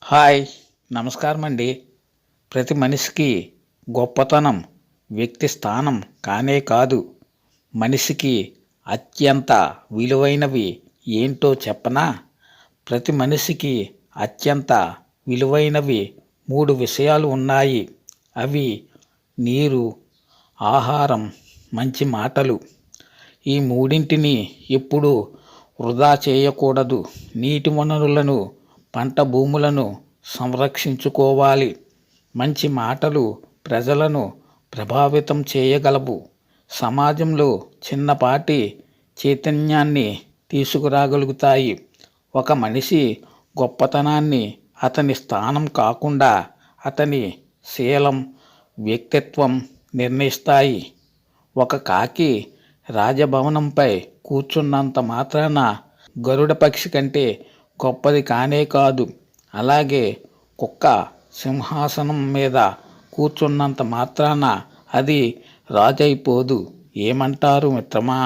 Hi, నమస్కారం అండి. ప్రతి మనిషికి గొప్పతనం వ్యక్తి స్థానం కానే కాదు. మనిషికి అత్యంత విలువైనవి ఏంటో చెప్పనా? ప్రతి మనిషికి అత్యంత విలువైనవి 3 విషయాలు ఉన్నాయి. అవి నీరు, ఆహారం, మంచి మాటలు. ఈ మూడింటిని ఎప్పుడూ వృధా చేయకూడదు. నీటి వనరులను, పంట భూములను సంరక్షించుకోవాలి. మంచి మాటలు ప్రజలను ప్రభావితం చేయగలవు. సమాజంలో చిన్నపాటి చైతన్యాన్ని తీసుకురాగలుగుతాయి. ఒక మనిషి గొప్పతనాన్ని అతని స్థానం కాకుండా అతని శీలం, వ్యక్తిత్వం నిర్ణయిస్తాయి. ఒక కాకి రాజభవనంపై కూర్చున్నంత మాత్రాన గరుడ పక్షి కంటే గొప్పది కానే కాదు. అలాగే కుక్క సింహాసనం మీద కూర్చున్నంత మాత్రాన అది రాజైపోదు. ఏమంటారు మిత్రమా?